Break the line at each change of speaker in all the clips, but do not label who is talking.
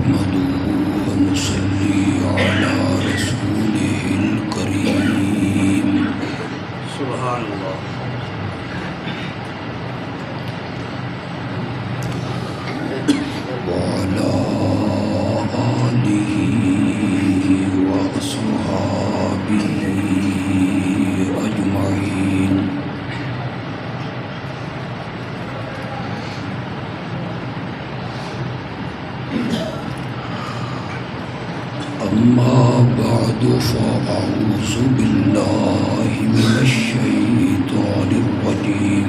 نحمده ونصلي على رسوله الكريم
سبحان اللہ.
وعلى آله وأصحابه أجمعين. أما بعد فأعوذ بالله من الشيطان الرجيم.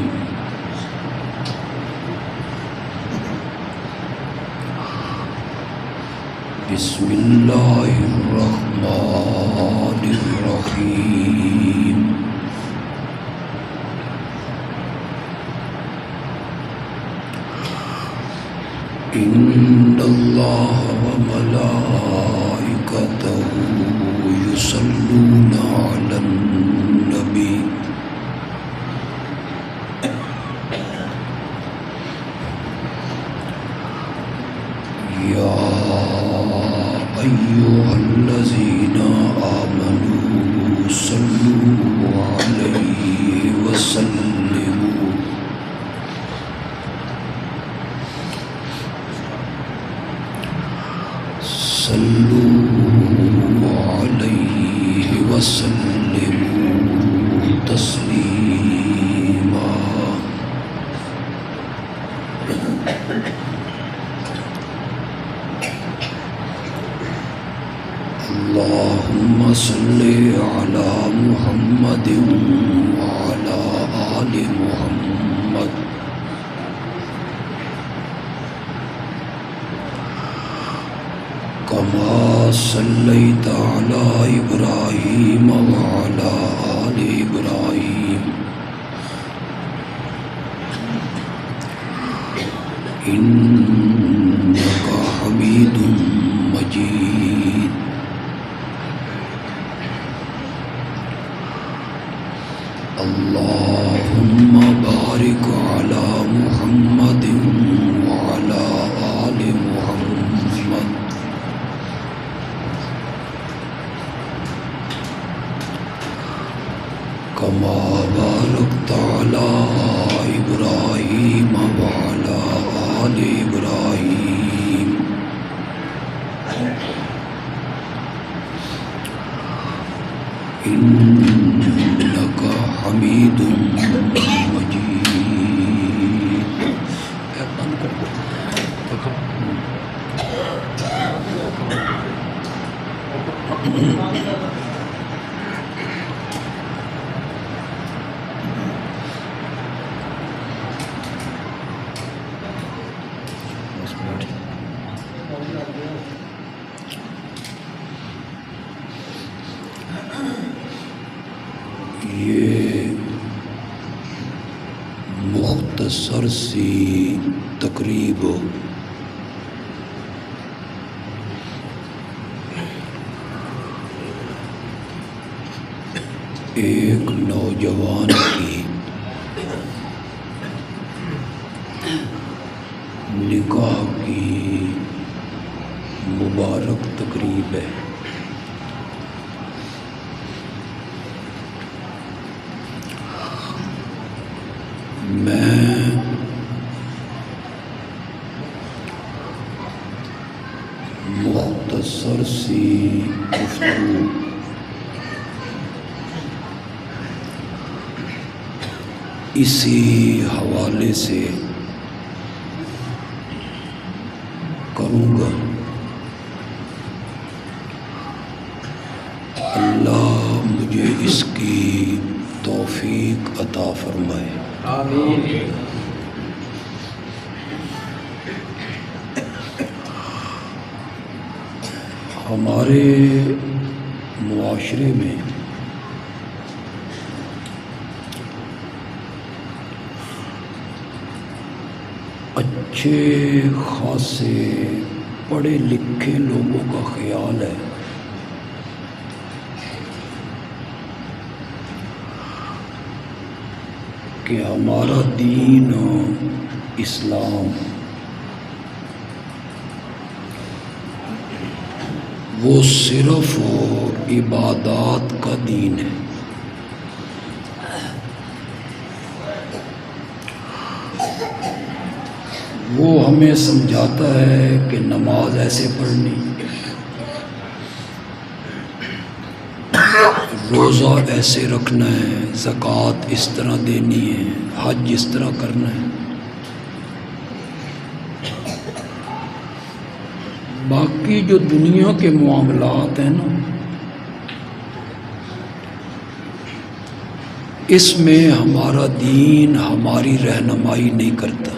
بسم الله الرحمن الرحيم. إن الله وملائكته يصلون على النبي يا أيها الذين آمنوا صلوا عليه وسلموا تسليما. اللهم صل على محمد وعلى آل محمد كما صليت على إبراهيم وعلى آل إبراهيم إنك حميد مجيد. اللهم بارك على محمد وعلى آل محمد كما باركت على إبراهيم وعلى آل إبراهيم إنك حميد مجيد. یہ مختصر سی تقریب ایک نوجوان کی نکاح کی مبارک تقریب ہے. میں مختصر سی گفتگو اسی حوالے سے کروں گا. اللہ مجھے اس کی توفیق عطا فرمائے.
آمین.
ہمارے معاشرے میں اچھے خاصے پڑھے لکھے لوگوں کا خیال ہے کہ ہمارا دین اسلام وہ صرف عبادات کا دین ہے۔ وہ ہمیں سمجھاتا ہے کہ نماز ایسے پڑھنی، روزہ ایسے رکھنا ہے، زکوٰۃ اس طرح دینی ہے، حج اس طرح کرنا ہے۔ باقی جو دنیا کے معاملات ہیں نا، اس میں ہمارا دین ہماری رہنمائی نہیں کرتا۔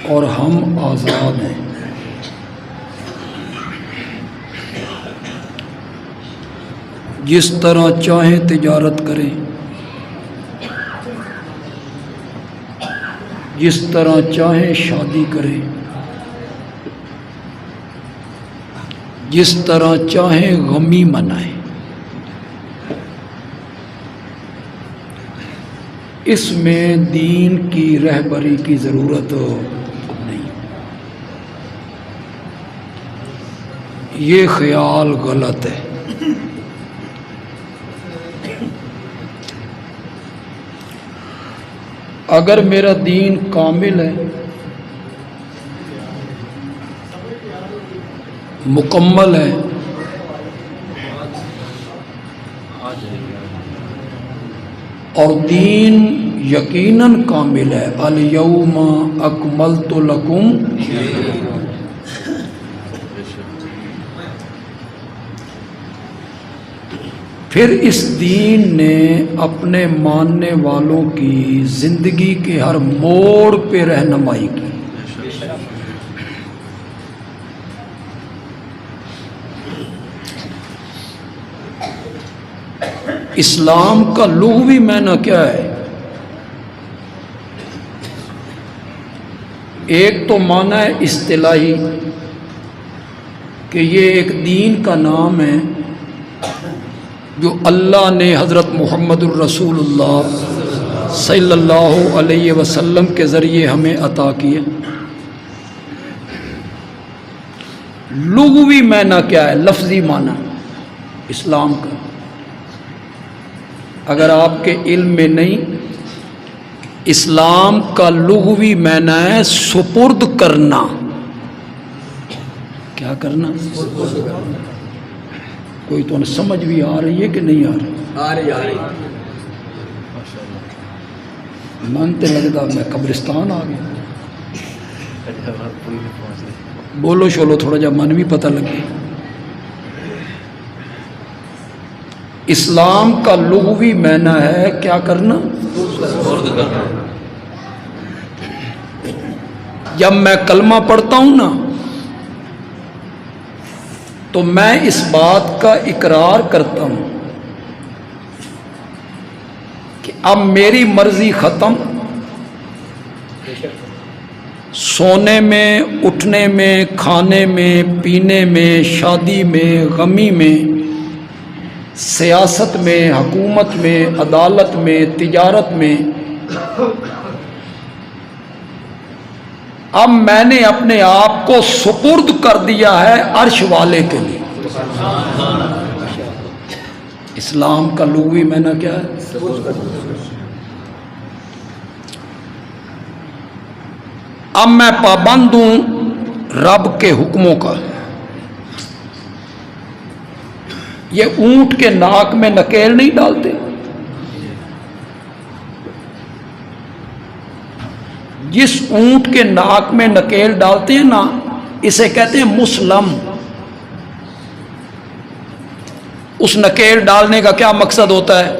اور ہم آزاد ہیں۔ جس طرح چاہیں تجارت کریں، جس طرح چاہیں شادی کریں، جس طرح چاہیں غمی منائیں۔ اس میں دین کی رہبری کی ضرورت نہیں۔ یہ خیال غلط ہے۔ اگر میرا دین کامل ہے، مکمل ہے، اور دین یقیناً کامل ہے، الیوم اکملت لکم، پھر اس دین نے اپنے ماننے والوں کی زندگی کے ہر موڑ پہ رہنمائی کی۔ اسلام کا لغوی معنی کیا ہے؟ ایک تو معنی ہے اصطلاحی کہ یہ ایک دین کا نام ہے جو اللہ نے حضرت محمد الرسول اللہ صلی اللہ علیہ وسلم کے ذریعے ہمیں عطا کیے۔ لغوی معنی کیا ہے؟ لفظی معنی اسلام کا، اگر آپ کے علم میں نہیں، اسلام کا لغوی معنی ہے سپرد کرنا۔ کیا کرنا؟ کوئی تو سمجھ بھی آ رہی ہے کہ نہیں آ رہی؟
آ رہی
مانتے لگتا میں قبرستان آ گیا۔ بولو شولو تھوڑا جا من بھی پتہ لگے۔ اسلام کا لغوی معنی ہے کیا کرنا؟ جب میں کلمہ پڑھتا ہوں نا تو میں اس بات کا اقرار کرتا ہوں کہ اب میری مرضی ختم، سونے میں، اٹھنے میں، کھانے میں، پینے میں، شادی میں، غمی میں، سیاست میں، حکومت میں، عدالت میں، تجارت میں، اب میں نے اپنے آپ کو سپرد کر دیا ہے عرش والے کے لیے۔ اسلام کا لغوی معنی کیا ہے؟ اب میں پابند ہوں رب کے حکموں کا۔ یہ اونٹ کے ناک میں نکیل نہیں ڈالتے، جس اونٹ کے ناک میں نکیل ڈالتے ہیں نا، اسے کہتے ہیں مسلم۔ اس نکیل ڈالنے کا کیا مقصد ہوتا ہے؟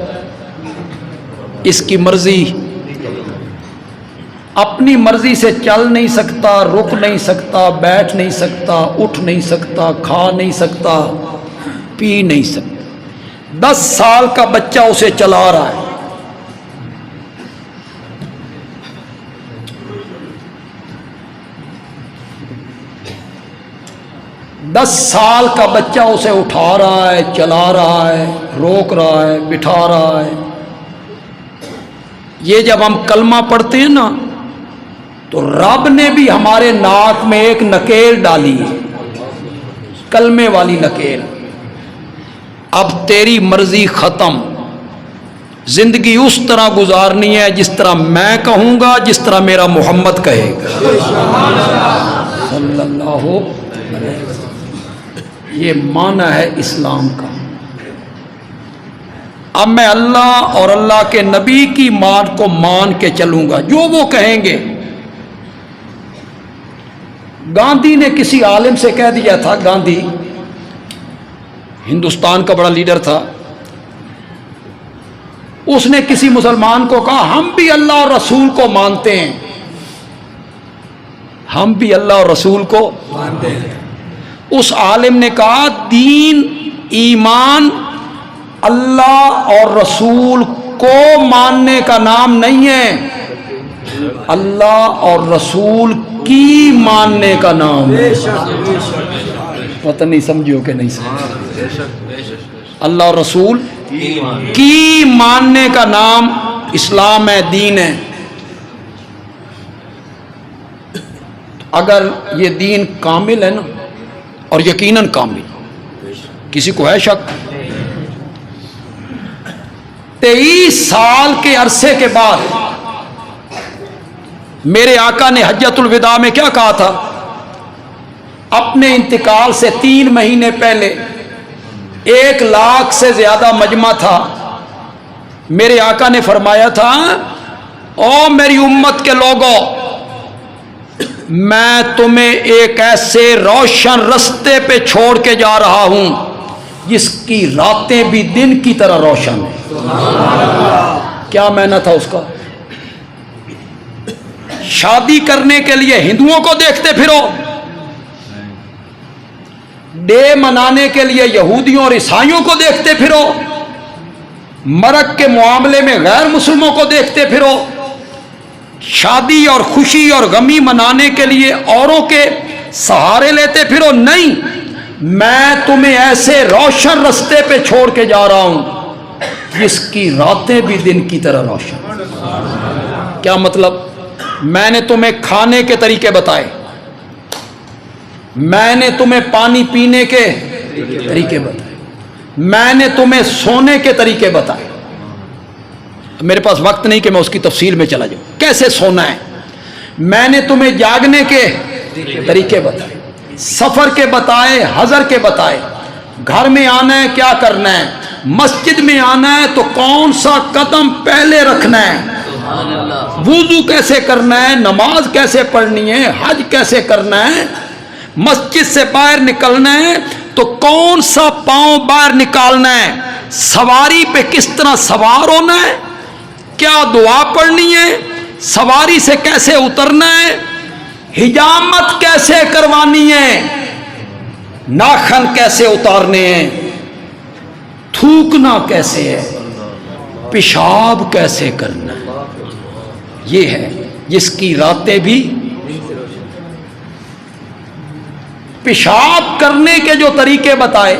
اس کی مرضی، اپنی مرضی سے چل نہیں سکتا، رک نہیں سکتا، بیٹھ نہیں سکتا، اٹھ نہیں سکتا، کھا نہیں سکتا، پی نہیں سکتا۔ 10 سال کا بچہ اسے چلا رہا ہے۔ 10 سال کا بچہ اسے اٹھا رہا ہے، چلا رہا ہے، روک رہا ہے، بٹھا رہا ہے۔ یہ جب ہم کلمہ پڑھتے ہیں نا تو رب نے بھی ہمارے ناک میں ایک نکیل ڈالی ہے، کلمے والی نکیل۔ اب تیری مرضی ختم، زندگی اس طرح گزارنی ہے جس طرح میں کہوں گا، جس طرح میرا محمد کہے گا صلی اللہ علیہ وسلم۔ یہ معنی ہے اسلام کا۔ اب میں اللہ اور اللہ کے نبی کی مان کو مان کے چلوں گا، جو وہ کہیں گے۔ گاندھی نے کسی عالم سے کہہ دیا تھا، گاندھی ہندوستان کا بڑا لیڈر تھا، اس نے کسی مسلمان کو کہا ہم بھی اللہ اور رسول کو مانتے ہیں، ہم بھی اللہ اور رسول کو مانتے ہیں۔ اس عالم نے کہا دین ایمان اللہ اور رسول کو ماننے کا نام نہیں ہے، اللہ اور رسول کی ماننے کا نام ہے۔ پتہ نہیں سمجھو کہ نہیں سمجھو؟ اللہ اور رسول کی ماننے کا نام اسلام ہے، دین ہے۔ اگر یہ دین کامل ہے نا، اور یقیناً کامل، کسی کو ہے شک؟ 23 سال کے عرصے کے بعد میرے آقا نے حجۃ الوداع میں کیا کہا تھا؟ اپنے انتقال سے 3 مہینے پہلے 1 لاکھ سے زیادہ مجمع تھا، میرے آقا نے فرمایا تھا او میری امت کے لوگوں، میں تمہیں ایک ایسے روشن رستے پہ چھوڑ کے جا رہا ہوں جس کی راتیں بھی دن کی طرح روشن ہیں۔ کیا معنی تھا اس کا؟ شادی کرنے کے لیے ہندوؤں کو دیکھتے پھرو، ڈے منانے کے لیے یہودیوں اور عیسائیوں کو دیکھتے پھرو، مرگ کے معاملے میں غیر مسلموں کو دیکھتے پھرو، شادی اور خوشی اور غمی منانے کے لیے اوروں کے سہارے لیتے پھرو۔ نہیں، میں تمہیں ایسے روشن رستے پہ چھوڑ کے جا رہا ہوں جس کی راتیں بھی دن کی طرح روشن۔ کیا مطلب؟ میں نے تمہیں کھانے کے طریقے بتائے، میں نے تمہیں پانی پینے کے طریقے بتائے، میں نے تمہیں سونے کے طریقے بتائے۔ میرے پاس وقت نہیں کہ میں اس کی تفصیل میں چلا جاؤں، کیسے سونا ہے۔ میں نے تمہیں جاگنے کے طریقے بتائے، سفر کے بتائے، حضر کے بتائے، گھر میں آنا ہے کیا کرنا ہے، مسجد میں آنا ہے تو کون سا قدم پہلے رکھنا ہے، وضو کیسے کرنا ہے، نماز کیسے پڑھنی ہے، حج کیسے کرنا ہے، مسجد سے باہر نکلنا ہے تو کون سا پاؤں باہر نکالنا ہے، سواری پہ کس طرح سوار ہونا ہے، کیا دعا پڑھنی ہے، سواری سے کیسے اترنا ہے، حجامت کیسے کروانی ہے، ناخن کیسے اتارنے ہیں، تھوکنا کیسے ہے، پیشاب کیسے کرنا ہے۔ یہ ہے جس کی راتیں بھی، پیشاب کرنے کے جو طریقے بتائے،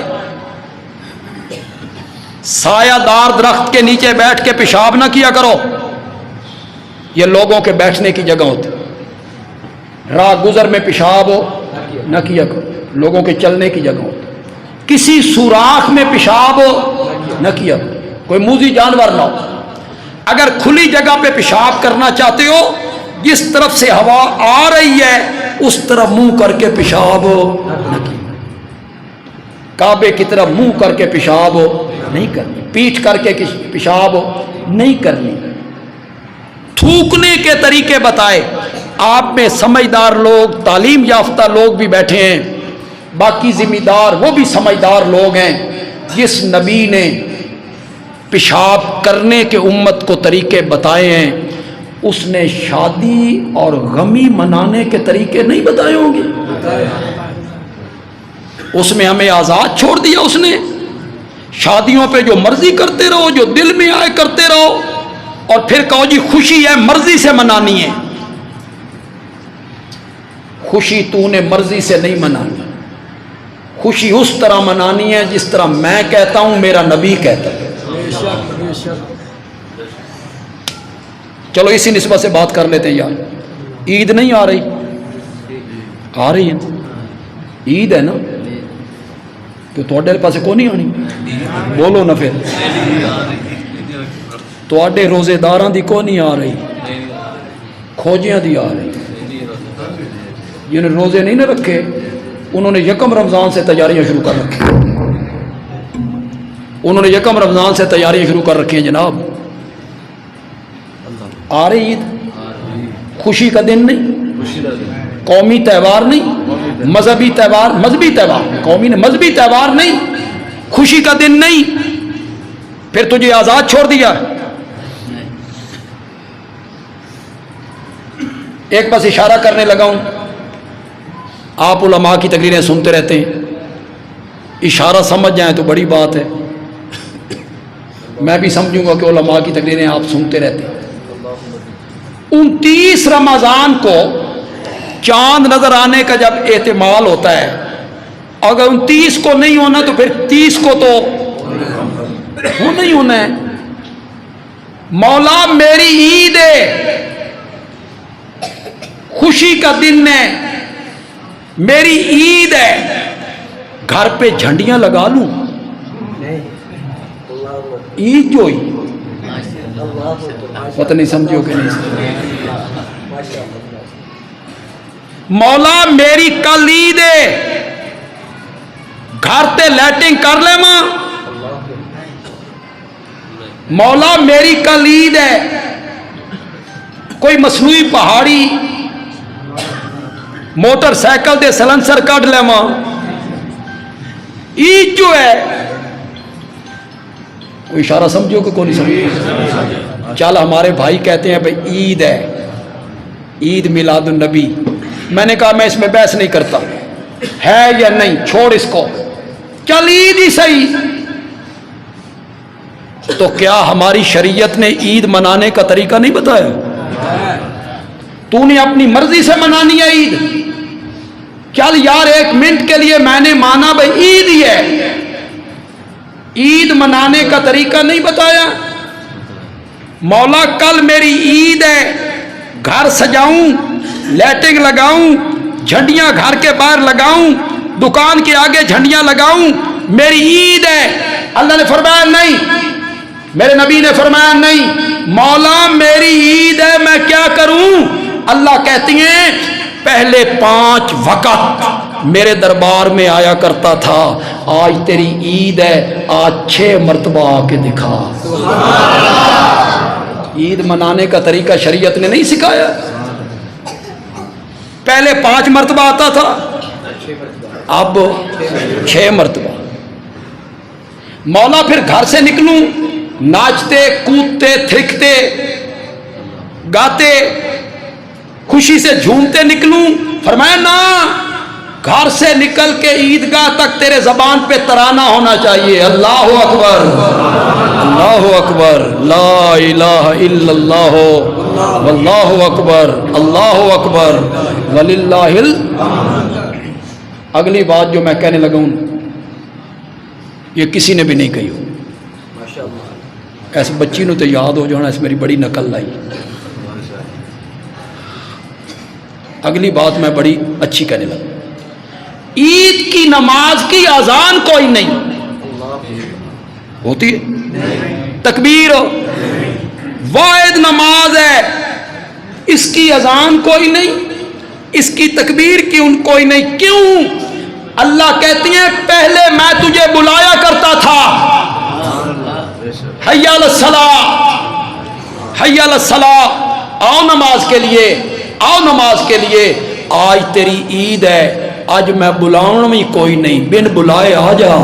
سایہ دار درخت کے نیچے بیٹھ کے پیشاب نہ کیا کرو، یہ لوگوں کے بیٹھنے کی جگہ ہوتی، راہ گزر میں پیشاب ہو نہ کیا کرو، لوگوں کے چلنے کی جگہ ہوتی، کسی سوراخ میں پیشاب ہو نہ کیا کرو، کوئی موذی جانور نہ ہو۔ اگر کھلی جگہ پہ پیشاب کرنا چاہتے ہو، جس طرف سے ہوا آ رہی ہے اس طرف منہ کر کے پیشاب نہ کی، کعبے کی طرف منہ کر کے پیشاب نہیں کرنی، پیٹھ کر کے پیشاب نہیں کرنی۔ تھوکنے کے طریقے بتائے۔ آپ میں سمجھدار لوگ، تعلیم یافتہ لوگ بھی بیٹھے ہیں، باقی ذمہ دار وہ بھی سمجھدار لوگ ہیں۔ جس نبی نے پیشاب کرنے کے امت کو طریقے بتائے ہیں، اس نے شادی اور غمی منانے کے طریقے نہیں بتائے ہوں گے؟ اس میں ہمیں آزاد چھوڑ دیا اس نے، شادیوں پہ جو مرضی کرتے رہو، جو دل میں آئے کرتے رہو، اور پھر کہو جی خوشی ہے مرضی سے منانی ہے۔ خوشی تو نے مرضی سے نہیں منانی، خوشی اس طرح منانی ہے جس طرح میں کہتا ہوں، میرا نبی کہتا ہے۔ چلو اسی نسبت سے بات کر لیتے ہیں یار۔ عید نہیں آ رہی؟ آ رہی ہے، عید ہے نا، تو تھوڑے پاس کو نہیں آنی؟ بولو نا پھر، تھوڑے روزے داراں دی کو نہیں آ رہی، کھوجیاں دی آ رہی۔ جنہوں نے روزے نہیں نہ رکھے انہوں نے یکم رمضان سے تیاریاں شروع کر رکھی، انہوں نے یکم رمضان سے تیاریاں شروع کر رکھی ہیں جناب۔ آ رہی عید، خوشی کا دن نہیں، قومی تہوار نہیں، مذہبی تہوار، قومی نے مذہبی تہوار نہیں، خوشی کا دن نہیں، پھر تجھے آزاد چھوڑ دیا۔ ایک بس اشارہ کرنے لگا ہوں، آپ علماء کی تقریریں سنتے رہتے ہیں، اشارہ سمجھ جائیں تو بڑی بات ہے، میں بھی سمجھوں گا کہ علماء کی تقریریں آپ سنتے رہتے ہیں۔ 29 رمضان کو چاند نظر آنے کا جب احتمال ہوتا ہے، اگر 29 کو نہیں ہونا تو پھر 30 کو تو ہونا ہی ہونا ہے۔ مولا میری عید ہے، خوشی کا دن ہے، میری عید ہے، گھر پہ جھنڈیاں لگا لوں؟ عید جو ہی پتہ نہیں سمجھو کہ نہیں۔ مولا میری کل عید ہے، گھر تے لیٹنگ کر لے ماں؟ مولا میری کل عید ہے، کوئی مصنوعی پہاڑی موٹر سائیکل دے سلنسر کٹ لے ماں؟ عید جو ہے، کوئی اشارہ سمجھو کہ کوئی نہیں سمجھو؟ چل ہمارے بھائی کہتے ہیں بھئی عید ہے، عید میلاد النبی، میں نے کہا میں اس میں بحث نہیں کرتا، ہے یا نہیں چھوڑ اس کو، چل عید ہی صحیح۔ تو کیا ہماری شریعت نے عید منانے کا طریقہ نہیں بتایا؟ تو نے اپنی مرضی سے منانی ہے عید؟ چل یار ایک منٹ کے لیے میں نے مانا بھئی عید ہی ہے، عید منانے کا طریقہ نہیں بتایا؟ مولا کل میری عید ہے، گھر سجاؤں، لیٹنگ لگاؤں، جھنڈیاں گھر کے باہر لگاؤں، دکان کے آگے جھنڈیاں لگاؤں، میری عید ہے؟ اللہ نے فرمایا نہیں، میرے نبی نے فرمایا نہیں۔ مولا میری عید ہے، میں کیا کروں؟ اللہ کہتی ہیں پہلے 5 وقت میرے دربار میں آیا کرتا تھا، آج تیری عید ہے، آج 6 مرتبہ آ کے دکھا۔ عید منانے کا طریقہ شریعت نے نہیں سکھایا؟ پہلے 5 مرتبہ آتا تھا، اب 6 مرتبہ۔ مولا پھر گھر سے نکلوں، ناچتے کودتے تھرکتے گاتے خوشی سے جھومتے نکلوں؟ فرمایا نا، گھر سے نکل کے عیدگاہ تک تیرے زبان پہ ترانہ ہونا چاہیے، اللہ اکبر، اللہ اکبر، لا الہ الا اللہ، واللہ اکبر، اللہ اکبر، وللہ اگلی بات جو میں کہنے لگا ہوں یہ کسی نے بھی نہیں کہی ہو، ایسے بچی نو تو یاد ہو جانا، اس میری بڑی نقل لائی۔ اگلی بات میں بڑی اچھی کہنے لگا، عید کی نماز کی اذان کوئی نہیں ہوتی ہے، تکبیر واحد نماز ہے، اس کی اذان کوئی نہیں، اس کی تکبیر کوئی نہیں۔ کیوں؟ اللہ کہتی ہیں پہلے میں تجھے بلایا کرتا تھا، حی علی الصلاۃ، حی علی الصلاۃ، آؤ نماز کے لیے، آؤ نماز کے لیے۔ آج تیری عید ہے، آج میں بلاؤں بھی کوئی نہیں، بن بلائے آ جا۔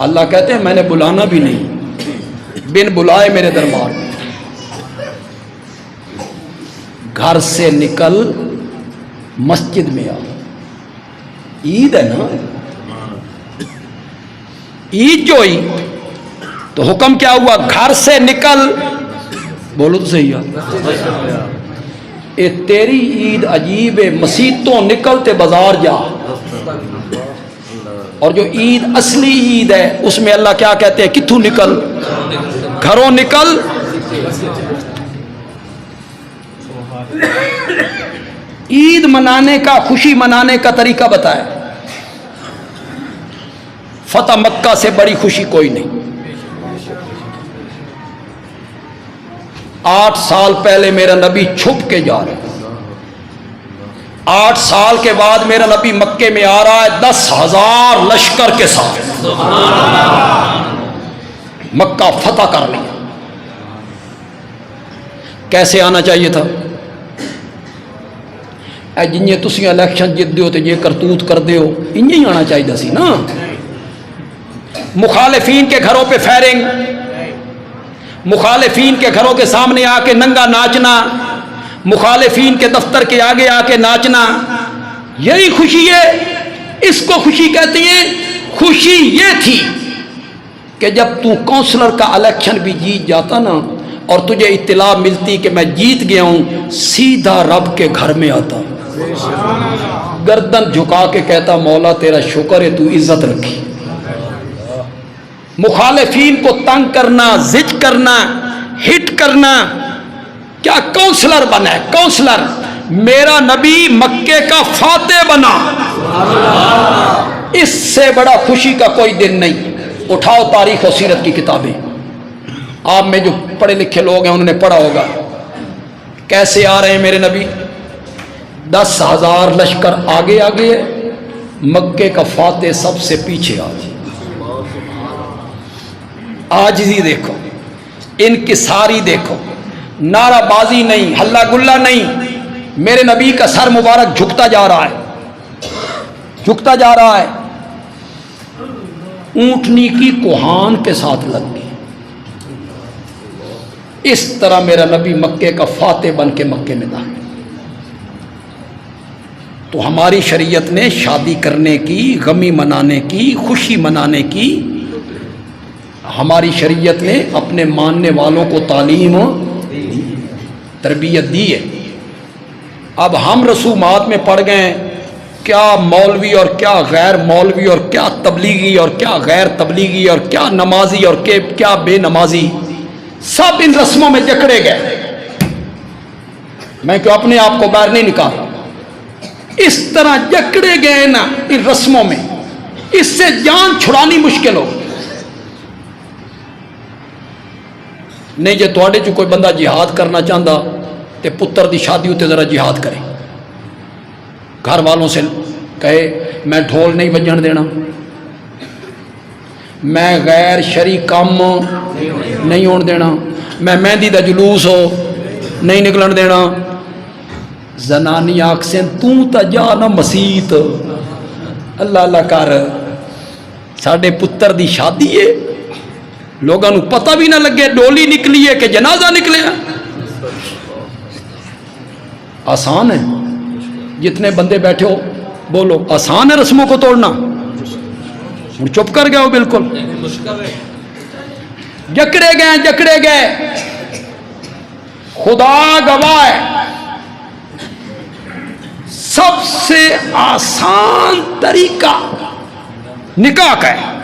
اللہ کہتے ہیں میں نے بلانا بھی نہیں، بن بلائے میرے دربار میں۔ گھر سے نکل مسجد میں آ، عید ہے نا، عید جو ہوئی تو حکم کیا ہوا؟ گھر سے نکل، بولو تو صحیح ہے، اے تیری عید عجیب ہے، مسیتوں نکلتے بازار جا، اور جو عید اصلی عید ہے اس میں اللہ کیا کہتے ہیں؟ کتھوں نکل، گھروں نکل، عید منانے کا، خوشی منانے کا طریقہ بتایا۔ فتح مکہ سے بڑی خوشی کوئی نہیں۔ 8 سال پہلے میرا نبی چھپ کے جا رہا ہے، 8 سال کے بعد میرا نبی مکے میں آ رہا ہے 10,000 لشکر کے ساتھ، مکہ فتح کر لیا۔ کیسے آنا چاہیے تھا؟ اے جنہیں تسی الیکشن جیت دیو تے یہ کرتوت کر دیو، انہیں ہی آنا چاہیے سی نا۔ مخالفین کے گھروں پہ فائرنگ، مخالفین کے گھروں کے سامنے آ کے ننگا ناچنا، مخالفین کے دفتر کے آگے آ کے ناچنا، یہی خوشی ہے؟ اس کو خوشی کہتے ہیں؟ خوشی یہ تھی کہ جب تو کونسلر کا الیکشن بھی جیت جاتا نا اور تجھے اطلاع ملتی کہ میں جیت گیا ہوں، سیدھا رب کے گھر میں آتا، گردن جھکا کے کہتا مولا تیرا شکر ہے تو عزت رکھی۔ مخالفین کو تنگ کرنا، زج کرنا، ہٹ کرنا، کیا کونسلر بنا ہے؟ کونسلر میرا نبی مکے کا فاتح بنا، اس سے بڑا خوشی کا کوئی دن نہیں۔ اٹھاؤ تاریخ و سیرت کی کتابیں، آپ میں جو پڑھے لکھے لوگ ہیں انہوں نے پڑھا ہوگا کیسے آ رہے ہیں میرے نبی۔ 10,000 لشکر آگے آگے ہے، مکے کا فاتح سب سے پیچھے آ جائے۔ عاجزی دیکھو، انکساری دیکھو، نعرہ بازی نہیں، ہلا گلا نہیں، میرے نبی کا سر مبارک جھکتا جا رہا ہے، جھکتا جا رہا ہے، اونٹنی کی کوہان کے ساتھ لگ گئی۔ اس طرح میرا نبی مکے کا فاتح بن کے مکے میں داخل۔ تو ہماری شریعت نے شادی کرنے کی، غمی منانے کی، خوشی منانے کی، ہماری شریعت نے اپنے ماننے والوں کو تعلیم تربیت دی ہے۔ اب ہم رسومات میں پڑ گئے ہیں، کیا مولوی اور کیا غیر مولوی اور کیا تبلیغی اور کیا غیر تبلیغی اور کیا نمازی اور کیا بے نمازی، سب ان رسموں میں جکڑے گئے۔ میں کیوں اپنے آپ کو باہر نہیں نکالا، اس طرح جکڑے گئے نا ان رسموں میں، اس سے جان چھڑانی مشکل ہو۔ نہیں جے تواڈے چ کوئی بندہ جہاد کرنا چاہتا تے پتر دی شادی ہوتے ذرا جہاد کرے، گھر والوں سے کہے میں ڈھول نہیں بجن دینا، میں غیر شرعی کام نہیں ہون دینا، میں مہندی دا جلوس ہو نہیں نکلن دینا۔ زنانی آکسیں تو تا جا نا مسیت، اللہ اللہ کر، ساڈے پتر دی شادی ہے، لوگوں کو پتہ بھی نہ لگے ڈولی نکلی ہے کہ جنازہ نکلے۔ آسان ہے؟ جتنے بندے بیٹھے ہو بولو آسان ہے رسموں کو توڑنا؟ چپ کر گئے ہو بالکل، جکڑے گئے جکڑے گئے۔ خدا گواہ ہے، سب سے آسان طریقہ نکاح کا ہے،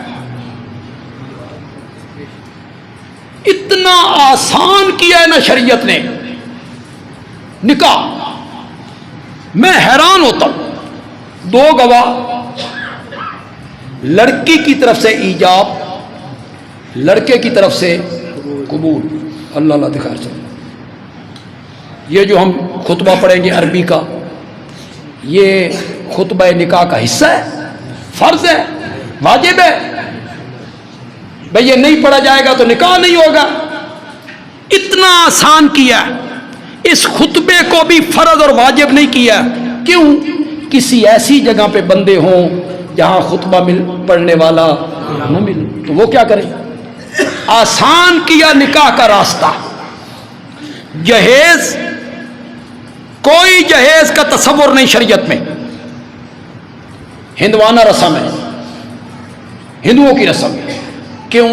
اتنا آسان کیا ہے نا شریعت نے نکاح، میں حیران ہوتا ہوں۔ 2 گواہ، لڑکی کی طرف سے ایجاب، لڑکے کی طرف سے قبول، اللہ اللہ دکھا چلے۔ یہ جو ہم خطبہ پڑھیں گے عربی کا، یہ خطبہ نکاح کا حصہ ہے، فرض ہے، واجب ہے۔ بھئی یہ نہیں پڑھا جائے گا تو نکاح نہیں ہوگا، اتنا آسان کیا۔ اس خطبے کو بھی فرض اور واجب نہیں کیا، کیوں؟ کسی ایسی جگہ پہ بندے ہوں جہاں خطبہ پڑھنے والا نہ ملے، تو وہ کیا کریں؟ آسان کیا نکاح کا راستہ۔ جہیز، کوئی جہیز کا تصور نہیں شریعت میں، ہندوانہ رسم ہے، ہندوؤں کی رسم ہے۔ کیوں؟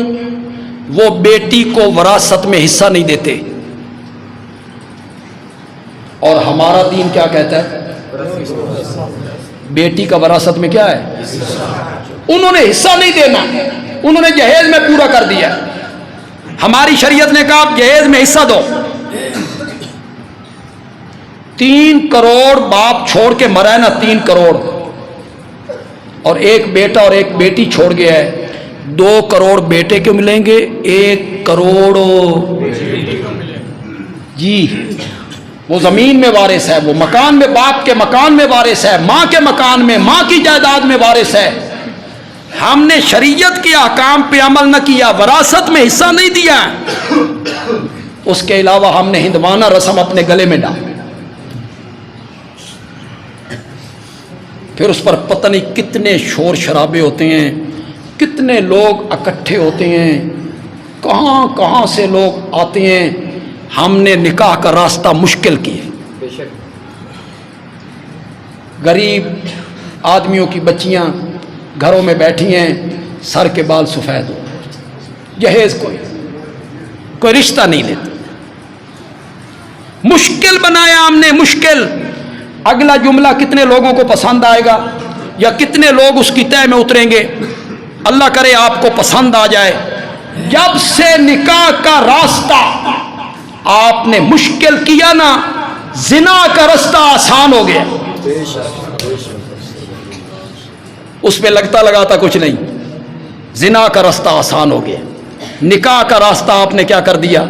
وہ بیٹی کو وراثت میں حصہ نہیں دیتے، اور ہمارا دین کیا کہتا ہے؟ بیٹی کا وراثت میں کیا ہے؟ انہوں نے حصہ نہیں دینا، انہوں نے جہیز میں پورا کر دیا۔ ہماری شریعت نے کہا آپ جہیز میں حصہ دو۔ 3 کروڑ باپ چھوڑ کے مرا ہے نا، 3 کروڑ، اور ایک بیٹا اور ایک بیٹی چھوڑ گیا ہے، 2 کروڑ بیٹے کو ملیں گے، 1 کروڑ جی وہ زمین میں وارث ہے، وہ مکان میں، باپ کے مکان میں وارث ہے، ماں کے مکان میں، ماں کی جائیداد میں وارث ہے۔ ہم نے شریعت کے احکام پہ عمل نہ کیا، وراثت میں حصہ نہیں دیا، اس کے علاوہ ہم نے ہندوانہ رسم اپنے گلے میں ڈال، پھر اس پر پتہ نہیں کتنے شور شرابے ہوتے ہیں، کتنے لوگ اکٹھے ہوتے ہیں، کہاں کہاں سے لوگ آتے ہیں۔ ہم نے نکاح کا راستہ مشکل کیا،
بے شک
غریب آدمیوں کی بچیاں گھروں میں بیٹھی ہیں، سر کے بال سفید ہو، جہیز کوئی رشتہ نہیں لیتا، مشکل بنایا ہم نے، مشکل۔ اگلا جملہ کتنے لوگوں کو پسند آئے گا یا کتنے لوگ اس کی تہ میں اتریں گے، اللہ کرے آپ کو پسند آ جائے۔ جب سے نکاح کا راستہ آپ نے مشکل کیا نا، زنا کا راستہ آسان ہو گیا،
بے شک
اس پہ لگتا لگاتا کچھ نہیں، زنا کا راستہ آسان ہو گیا، نکاح کا راستہ آپ نے کیا کر دیا،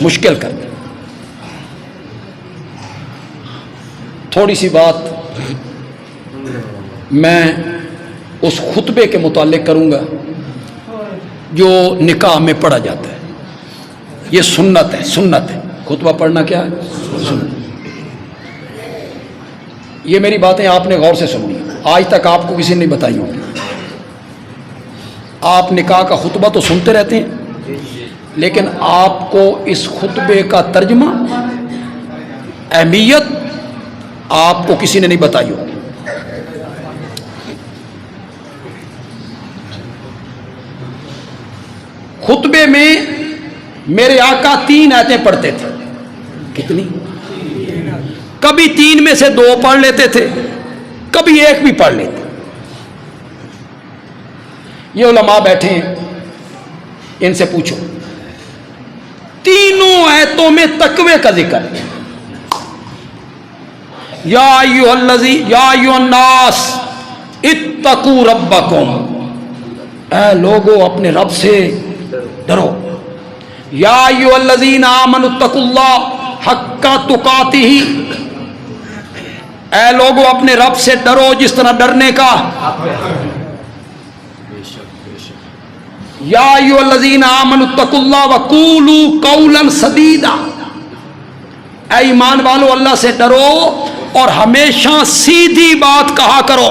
مشکل کر دیا۔ تھوڑی سی بات میں اس خطبے کے متعلق کروں گا جو نکاح میں پڑھا جاتا ہے، یہ سنت ہے، سنت ہے، خطبہ پڑھنا کیا ہے، سنت۔ یہ میری باتیں آپ نے غور سے سننی، آج تک آپ کو کسی نے نہیں بتائی ہوگی۔ آپ نکاح کا خطبہ تو سنتے رہتے ہیں، لیکن آپ کو اس خطبے کا ترجمہ، اہمیت آپ کو کسی نے نہیں بتائی ہوگی۔ خطبے میں میرے آقا 3 آیتیں پڑھتے تھے، کتنی؟ کبھی 3 میں سے 2 پڑھ لیتے تھے، کبھی 1 بھی پڑھ لیتے۔ یہ علماء بیٹھے ہیں، ان سے پوچھو، تینوں آیتوں میں تقوی کا ذکر ہے۔ یا ایھا الناس اتقوا ربکم، اے لوگو اپنے رب سے ڈرو۔ یا ایھا الذین آمنوا اتقوا اللہ حق تقاتہ، اے لوگو اپنے رب سے ڈرو جس طرح ڈرنے کا۔ یا ایھا الذین آمنوا اتقوا اللہ وقولوا قولا سدیدا، اے ایمان والو اللہ سے ڈرو اور ہمیشہ سیدھی بات کہا کرو،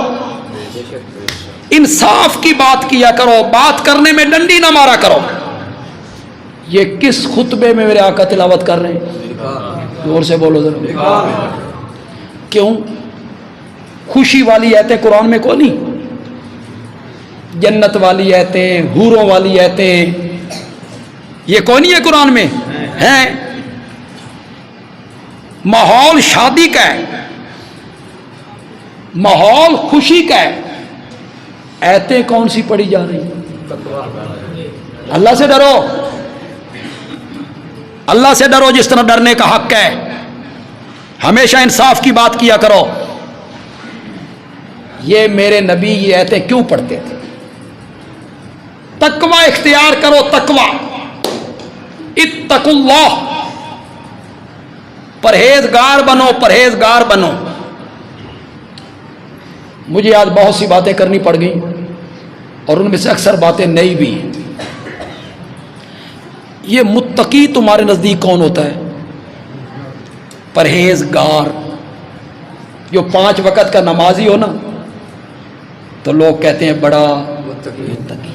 انصاف کی بات کیا کرو، بات کرنے میں ڈنڈی نہ مارا کرو۔ یہ کس خطبے میں میرے آقا تلاوت کر رہے ہیں؟ زور سے بولو ذرا۔ کیوں؟ خوشی والی آیتیں قرآن میں کوئی نہیں، جنت والی آیتیں، حوروں والی آیتیں، یہ کوئی نہیں ہے قرآن میں، ہے ماحول شادی کا ہے، ماحول خوشی کا ہے۔ آیتیں کون سی پڑھی جا رہی ہیں؟ اللہ سے ڈرو، اللہ سے ڈرو جس طرح ڈرنے کا حق ہے، ہمیشہ انصاف کی بات کیا کرو۔ یہ میرے نبی یہ آیتیں کیوں پڑھتے تھے؟ تقوی اختیار کرو، تقوی، اتقوا اللہ، پرہیزگار بنو، پرہیزگار بنو۔ مجھے آج بہت سی باتیں کرنی پڑ گئیں اور ان میں سے اکثر باتیں نئی بھی ہیں۔ یہ متقی تمہارے نزدیک کون ہوتا ہے؟ پرہیزگار۔ جو 5 وقت کا نمازی ہو نا تو لوگ کہتے ہیں بڑا متقی،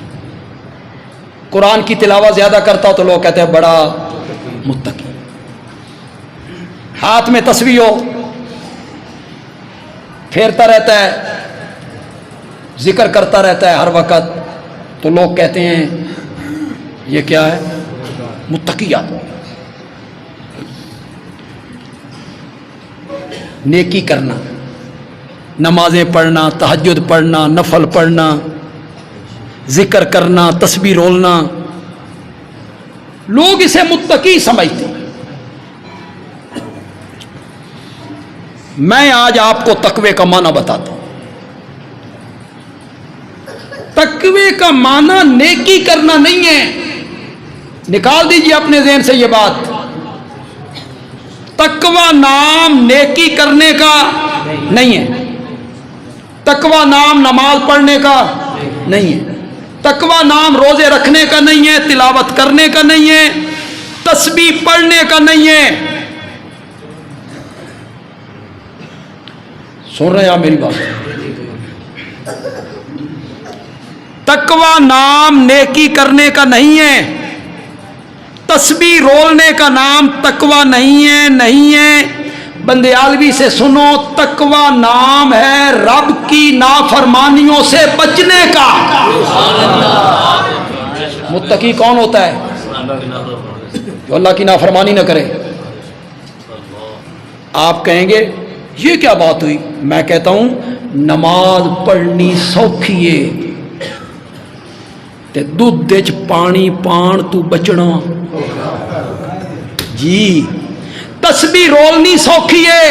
قرآن کی تلاوت زیادہ کرتا ہو تو لوگ کہتے ہیں بڑا متقی، ہاتھ میں تسبیح ہو، پھیرتا رہتا ہے، ذکر کرتا رہتا ہے ہر وقت، تو لوگ کہتے ہیں یہ کیا ہے؟ متقی آدمی۔ نیکی کرنا، نمازیں پڑھنا، تہجد پڑھنا، نفل پڑھنا، ذکر کرنا، تسبیح رولنا، لوگ اسے متقی سمجھتے ہیں۔ میں آج آپ کو تقوی کا معنی بتاتا ہوں۔ تقوی کا معنی نیکی کرنا نہیں ہے، نکال دیجیے اپنے ذہن سے یہ بات۔ تقوی نام نیکی کرنے کا نہیں ہے، تقوی نام نماز پڑھنے کا نہیں ہے، تقوی نام روزے رکھنے کا نہیں ہے، تلاوت کرنے کا نہیں ہے، تسبیح پڑھنے کا نہیں ہے۔ سن رہے ہیں آپ میری بات؟ تقوی نام نیکی کرنے کا نہیں ہے، تسبیح رولنے کا نام تقوی نہیں ہے۔ بندیالوی سے سنو، تقوی نام ہے رب کی نافرمانیوں سے بچنے کا۔ متقی کون ہوتا ہے؟ جو اللہ کی نافرمانی نہ کرے۔ آپ کہیں گے یہ کیا بات ہوئی؟ میں کہتا ہوں نماز پڑھنی سوکھی ہے تے دودھ وچ پانی پان تو بچنا جی۔ تسبیح رولنی سوکھی ہے،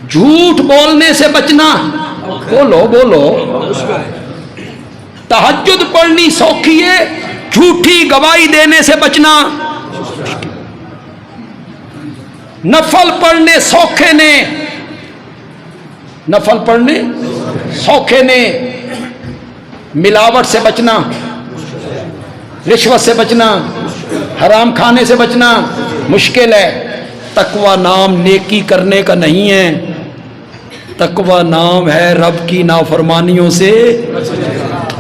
جھوٹ بولنے سے بچنا، بولو۔ تہجد پڑھنی سوکھی ہے، جھوٹی گواہی دینے سے بچنا۔ نفل پڑھنے سوکھے نے، نفل پڑھنے سوکھے نے، ملاوٹ سے بچنا، رشوت سے بچنا، حرام کھانے سے بچنا مشکل ہے۔ تقوی نام نیکی کرنے کا نہیں ہے، تقوی نام ہے رب کی نافرمانیوں سے۔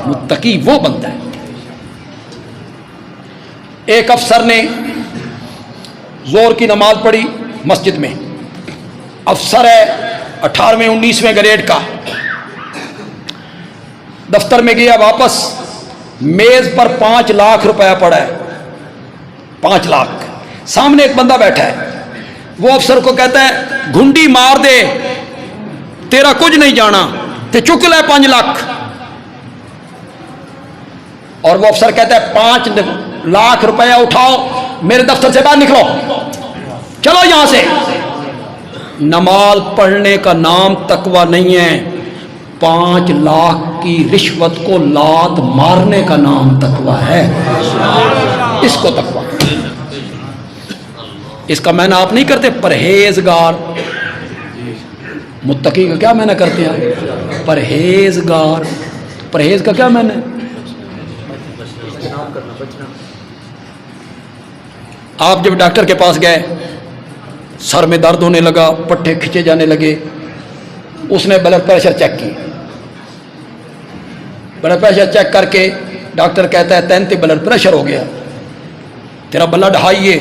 متقی وہ بنتا ہے۔ ایک افسر نے زور کی نماز پڑھی مسجد میں، افسر ہے 18ویں 19ویں گریڈ کا، دفتر میں گیا واپس، میز پر 5 لاکھ روپیہ پڑا ہے، 5 لاکھ۔ سامنے ایک بندہ بیٹھا ہے، وہ افسر کو کہتا ہے گھنڈی مار دے، تیرا کچھ نہیں جانا، تے چک لے 5 لاکھ۔ اور وہ افسر کہتا ہے 5 لاکھ روپیہ اٹھاؤ، میرے دفتر سے باہر نکلو، چلو یہاں سے۔ نماز پڑھنے کا نام تقوی نہیں ہے، 5 لاکھ کی رشوت کو لات مارنے کا نام تقوی ہے۔ اس کو تقوی، اس کا معنی آپ نہیں کرتے پرہیزگار۔ متقی کا کیا معنی کرتے ہیں؟ پرہیزگار۔ پرہیز کا کیا معنی ہے؟ آپ جب ڈاکٹر کے پاس گئے، سر میں درد ہونے لگا، پٹھے کھینچے جانے لگے، اس نے بلڈ پریشر چیک کی، بلڈ پریشر چیک کر کے ڈاکٹر کہتا ہے 33 بلڈ پریشر ہو گیا، تیرا بلڈ ہائی ہے،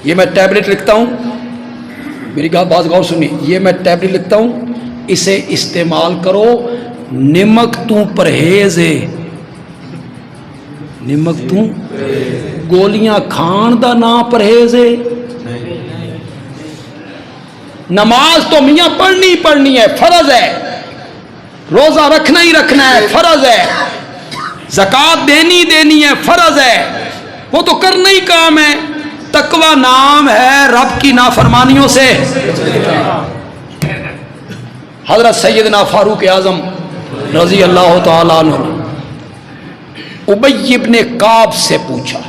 یہ میں ٹیبلٹ لکھتا ہوں، میری بات غور سنی، یہ میں ٹیبلٹ لکھتا ہوں، اسے استعمال کرو، نمک تو پرہیز ہے، نمک تو، گولیاں کھان دا نا پرہیز ہے۔ نماز تو میاں پڑھنی ہے، فرض ہے، روزہ رکھنا ہی رکھنا ہے، فرض ہے، زکوٰۃ دینی ہے، فرض ہے، وہ تو کرنا ہی کام ہے۔ تقوی نام ہے رب کی نافرمانیوں سے۔ حضرت سیدنا فاروق اعظم رضی اللہ تعالیٰ عنہ نے ابی ابن کعب سے پوچھا،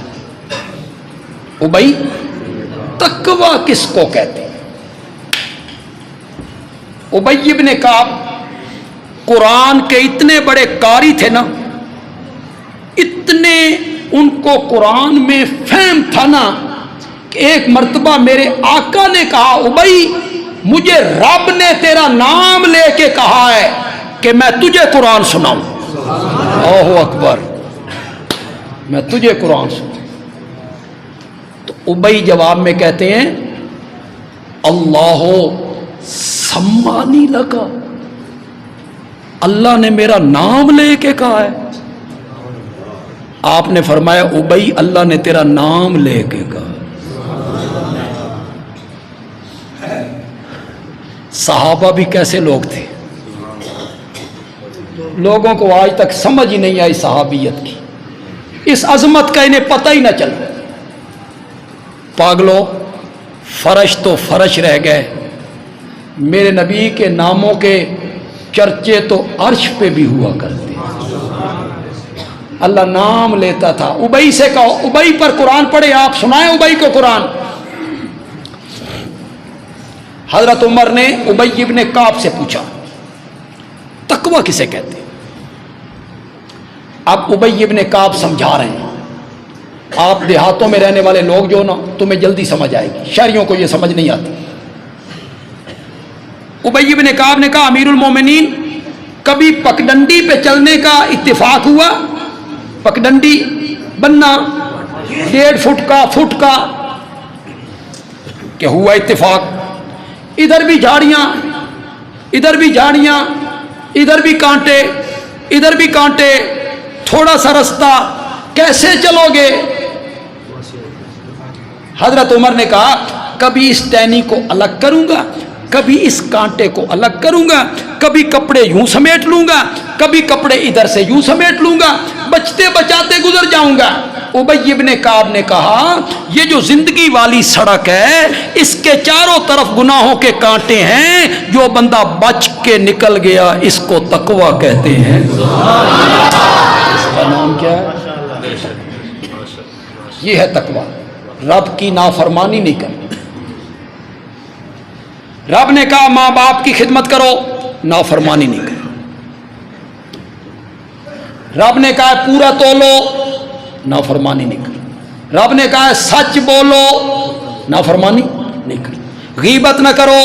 ابی تقوی کس کو کہتے ہیں؟ ابی ابن کعب قرآن کے اتنے بڑے قاری تھے نا، اتنے ان کو قرآن میں فہم تھا نا، کہ ایک مرتبہ میرے آقا نے کہا ابی مجھے رب نے تیرا نام لے کے کہا ہے کہ میں تجھے قرآن سناؤں۔ اللہ اکبر، میں تجھے قرآن سناؤں۔ تو ابی جواب میں کہتے ہیں اللہ سمانی لگا، اللہ نے میرا نام لے کے کہا ہے۔ آپ نے فرمایا ابی اللہ نے تیرا نام لے کے کہا۔ صحابہ بھی کیسے لوگ تھے، لوگوں کو آج تک سمجھ ہی نہیں آئی صحابیت کی، اس عظمت کا انہیں پتہ ہی نہ چلا۔ پاگلو، فرش تو فرش رہ گئے، میرے نبی کے ناموں کے چرچے تو عرش پہ بھی ہوا کرتے. اللہ نام لیتا تھا. ابئی سے کہو, ابئی پر قرآن پڑھے, آپ سنائیں ابئی کو قرآن. حضرت عمر نے ابئی ابن کعب سے پوچھا تقوی کسے کہتے ہیں. اب ابئی ابن کعب سمجھا رہے ہیں. آپ دیہاتوں میں رہنے والے لوگ جو نا, تمہیں جلدی سمجھ آئے گی, شہریوں کو یہ سمجھ نہیں آتی. ابئی ابن کعب نے کہا امیر المومنین, کبھی پگڈنڈی پہ چلنے کا اتفاق ہوا؟ پگڈنڈی بننا 1.5 فٹ کا کہ ہوا اتفاق. ادھر بھی جھاڑیاں, ادھر بھی جھاڑیاں, ادھر بھی کانٹے, ادھر بھی کانٹے, تھوڑا سا رستہ, کیسے چلو گے؟ حضرت عمر نے کہا کبھی اس ٹہنی کو الگ کروں گا, کبھی اس کانٹے کو الگ کروں گا, کبھی کپڑے یوں سمیٹ لوں گا, کبھی کپڑے ادھر سے یوں سمیٹ لوں گا, بچتے بچاتے گزر جاؤں گا. ابی ابن کعب نے کہا یہ جو زندگی والی سڑک ہے اس کے چاروں طرف گناہوں کے کانٹے ہیں, جو بندہ بچ کے نکل گیا اس کو تقوی کہتے ہیں. اس کا نام کیا ہے؟ یہ ہے تقوی. رب کی نافرمانی نہیں کرنی. رب نے کہا ماں باپ کی خدمت کرو, نافرمانی نہیں کرو. رب نے کہا پورا تولو, نافرمانی نہیں کرو. رب نے کہا سچ بولو, نافرمانی نہیں کرو. غیبت نہ کرو,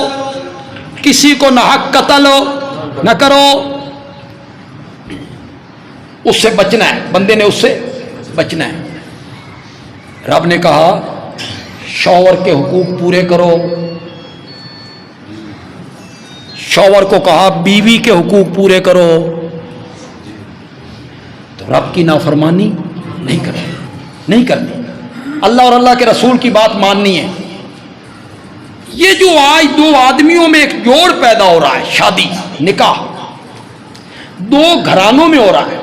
کسی کو ناحق قتل نہ کرو. اس سے بچنا ہے, بندے نے اس سے بچنا ہے. رب نے کہا شوہر کے حقوق پورے کرو. شوہر کو کہا بیوی کے حقوق پورے کرو. تو رب کی نافرمانی نہیں کرنی. اللہ اور اللہ کے رسول کی بات ماننی ہے. یہ جو آج 2 آدمیوں میں ایک جوڑ پیدا ہو رہا ہے, شادی نکاح 2 گھرانوں میں ہو رہا ہے,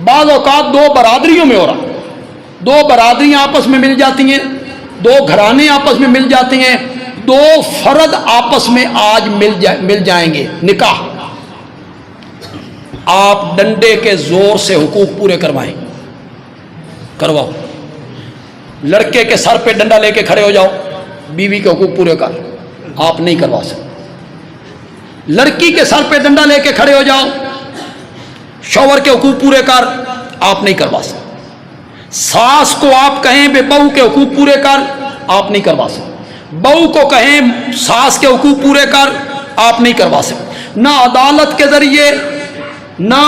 بعض اوقات 2 برادریوں میں ہو رہا ہے. 2 برادریاں آپس میں مل جاتی ہیں, 2 گھرانے آپس میں مل جاتے ہیں, 2 فرد آپس میں آج مل جائیں گے. نکاح آپ ڈنڈے کے زور سے حقوق پورے کرواؤ. لڑکے کے سر پہ ڈنڈا لے کے کھڑے ہو جاؤ, بیوی کے حقوق پورے کر, آپ نہیں کروا سکتے. لڑکی کے سر پہ ڈنڈا لے کے کھڑے ہو جاؤ, شوہر کے حقوق پورے کر, آپ نہیں کروا سکتے. ساس کو آپ کہیں بے بہو کے حقوق پورے کر, آپ نہیں کروا سکتے. بہو کو کہیں ساس کے حقوق پورے کر, آپ نہیں کروا سکتے. نہ عدالت کے ذریعے, نہ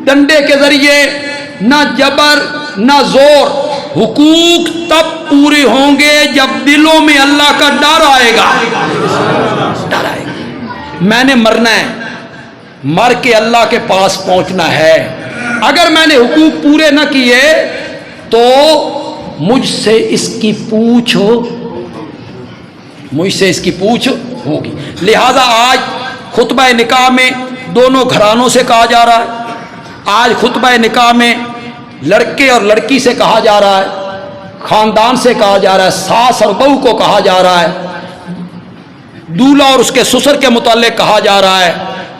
ڈنڈے کے ذریعے, نہ جبر, نہ زور. حقوق تب پورے ہوں گے جب دلوں میں اللہ کا ڈر آئے گا. ڈر آئے گا, میں نے مرنا ہے, مر کے اللہ کے پاس پہنچنا ہے. اگر میں نے حقوق پورے نہ کیے تو مجھ سے اس کی پوچھ ہوگی. لہذا آج خطبہ نکاح میں دونوں گھرانوں سے کہا جا رہا ہے. آج خطبہ نکاح میں لڑکے اور لڑکی سے کہا جا رہا ہے, خاندان سے کہا جا رہا ہے, ساس اور بہو کو کہا جا رہا ہے, دولہا اور اس کے سسر کے متعلق کہا جا رہا ہے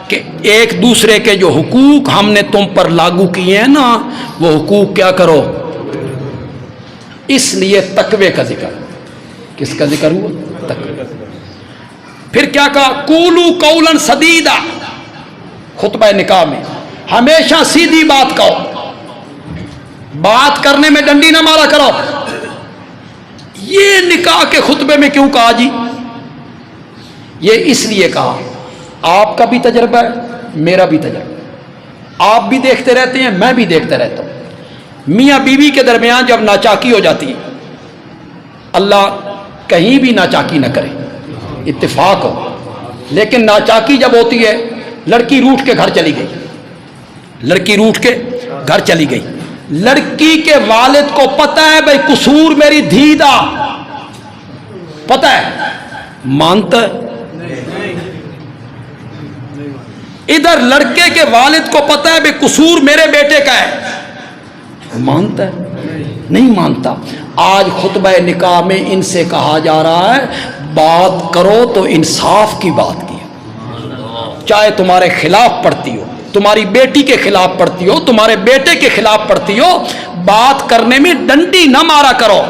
کہ ایک دوسرے کے جو حقوق ہم نے تم پر لاگو کیے ہیں نا, وہ حقوق کیا کرو. اس لیے تقوی کا ذکر. کس کا ذکر ہوا؟ تقوی. پھر کیا کہا قولوا قولا سدیدا. خطبہ نکاح میں ہمیشہ سیدھی بات کہو, بات کرنے میں ڈنڈی نہ مارا کرو. یہ نکاح کے خطبے میں کیوں کہا جی؟ یہ اس لیے کہا, آپ کا بھی تجربہ ہے, میرا بھی تجربہ, آپ بھی دیکھتے رہتے ہیں, میں بھی دیکھتا رہتا ہوں. میاں بیوی کے درمیان جب ناچاکی ہو جاتی ہے, اللہ کہیں بھی ناچاکی نہ کرے, اتفاق ہو, لیکن ناچاکی جب ہوتی ہے, لڑکی روٹھ کے گھر چلی گئی, لڑکی روٹھ کے گھر چلی گئی. لڑکی کے والد کو پتہ ہے بھائی قصور میری دھی دا, پتہ ہے, مانتا ہے. ادھر لڑکے کے والد کو پتہ ہے بھائی قصور میرے بیٹے کا ہے, مانتا ہے؟ نہیں مانتا. آج خطبہ نکاح میں ان سے کہا جا رہا ہے بات کرو تو انصاف کی بات کی، چاہے تمہارے خلاف پڑھتی ہو، تمہاری بیٹی کے خلاف پڑھتی ہو، تمہارے بیٹے کے خلاف پڑھتی ہو، بات کرنے میں ڈنڈی نہ مارا کرو،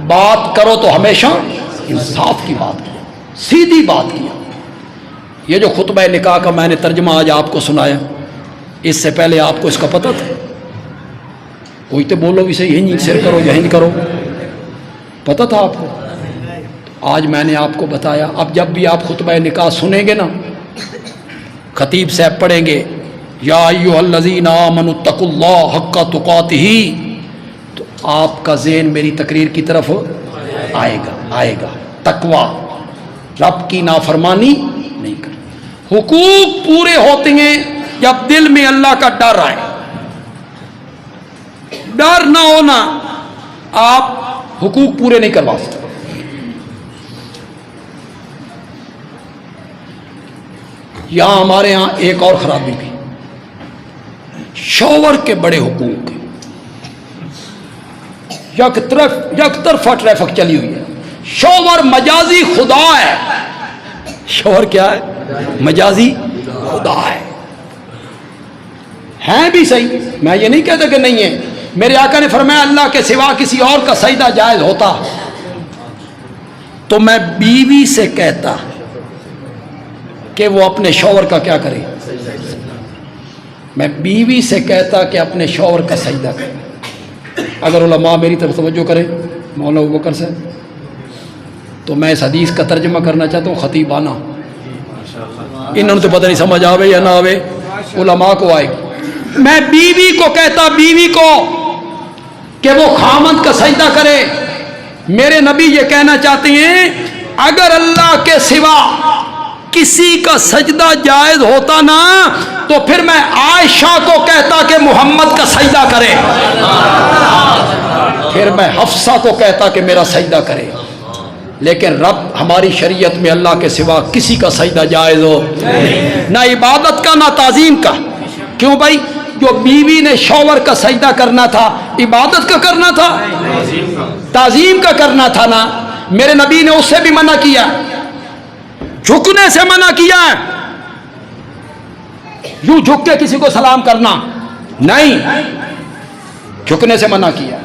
بات کرو تو ہمیشہ انصاف کی بات کی، سیدھی بات کی۔ یہ جو خطبہ نکاح کا میں نے ترجمہ آج آپ کو سنایا، اس سے پہلے آپ کو اس کا پتہ تھا؟ کوئی تو بولو اسے یہیں سر کرو یہیں کرو، پتہ تھا آپ کو؟ آج میں نے آپ کو بتایا۔ اب جب بھی آپ خطبہ نکاح سنیں گے نا، خطیب صاحب پڑھیں گے یا ایھا الذین آمنوا اتقوا اللہ حق تقاتہ، تو آپ کا ذہن میری تقریر کی طرف آئے گا۔ تقویٰ، رب کی نافرمانی نہیں کرنا۔ حقوق پورے ہوتے ہیں جب دل میں اللہ کا ڈر آئے۔ ڈر نہ ہونا، آپ حقوق پورے نہیں کروا سکتے۔ یہاں ہمارے ہاں ایک اور خرابی بھی، شوہر کے بڑے حقوق ہیں، یک طرفہ ٹریفک چلی ہوئی ہے۔ شوہر مجازی خدا ہے، شوہر کیا ہے؟ مجازی خدا ہے بھی صحیح، میں یہ نہیں کہتا کہ نہیں ہے۔ میرے آقا نے فرمایا اللہ کے سوا کسی اور کا سجدہ جائز ہوتا تو میں بیوی سے کہتا کہ وہ اپنے شوہر کا کیا کرے، میں بیوی سے کہتا کہ اپنے شوہر کا سجدہ کرے۔ اگر علماء میری طرف توجہ کرے، مولانا ابوبکر سے، تو میں اس حدیث کا ترجمہ کرنا چاہتا ہوں خطیبانہ۔ انہوں نے تو پتہ نہیں سمجھ آوے یا نہ آوے، علماء کو آئے گی۔ میں بیوی کو کہتا، بیوی کو، کہ وہ خامند کا سجدہ کرے۔ میرے نبی یہ کہنا چاہتے ہیں اگر اللہ کے سوا کسی کا سجدہ جائز ہوتا نا تو پھر میں عائشہ کو کہتا کہ محمد کا سجدہ کرے، پھر میں حفصہ کو کہتا کہ میرا سجدہ کرے۔ لیکن رب ہماری شریعت میں اللہ کے سوا کسی کا سجدہ جائز ہو، نہ عبادت کا نہ تعظیم کا۔ کیوں بھائی؟ جو بیوی نے شوہر کا سجدہ کرنا تھا، عبادت کا کرنا تھا، تعظیم کا کرنا تھا نا۔ میرے نبی نے اس سے بھی منع کیا، جھکنے سے منع کیا ہے۔ یوں جھک کے کسی کو سلام کرنا نہیں، جھکنے سے منع کیا۔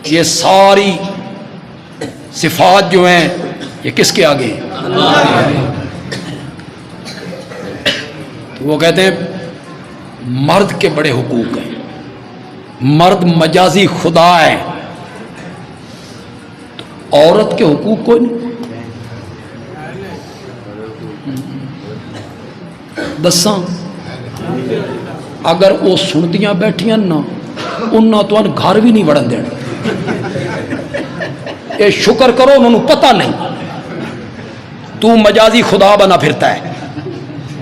یہ ساری صفات جو ہیں یہ کس کے آگے ہیں؟ تو وہ کہتے ہیں مرد کے بڑے حقوق ہیں، مرد مجازی خدا ہے، تو عورت کے حقوق کوئی نہیں۔ دساں اگر وہ سنتیاں بیٹھیاں نا انہاں تو گھر بھی نہیں وڑن دینا۔ یہ شکر کرو انہوں نے پتہ نہیں، تو مجازی خدا بنا پھرتا ہے،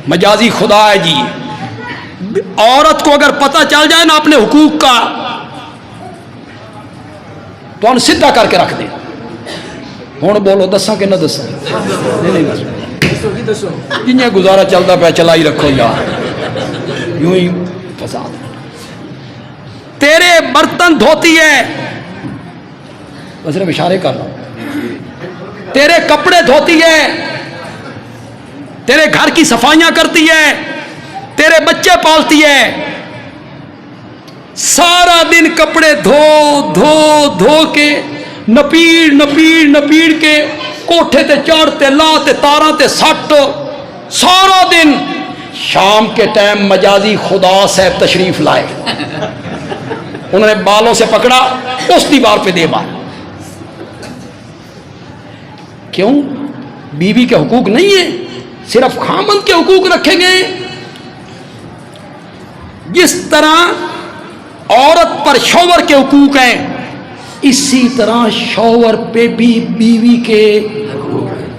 مجازی خدا ہے جی۔ عورت کو اگر پتہ چل جائے نا اپنے حقوق کا تو ان سدھا کر کے رکھ دے۔ ہوں بولو دساں کہ نہ دساں؟ جنہیں گزارا چلتا پہ چلا ہی رکھو یار، یوں ہی فساد۔ تیرے برتن دھوتی ہے، میں صرف اشارے کر رہا ہوں، تیرے کپڑے دھوتی ہے، تیرے گھر کی صفائیاں کرتی ہے، تیرے بچے پالتی ہے، سارا دن کپڑے دھو دھو دھو کے نپیڑ کے کوٹھے تے چڑھتے لاتے تاراں تے سٹ، سارا دن۔ شام کے ٹائم مجازی خدا صاحب تشریف لائے، انہوں نے بالوں سے پکڑا، اس دیوار پہ دے مار۔ کیوں؟ بیوی کے حقوق نہیں ہیں، صرف خامند کے حقوق رکھے گئے۔ جس طرح عورت پر شوہر کے حقوق ہیں، اسی طرح شوہر پہ بھی بیوی کے حقوق ہیں۔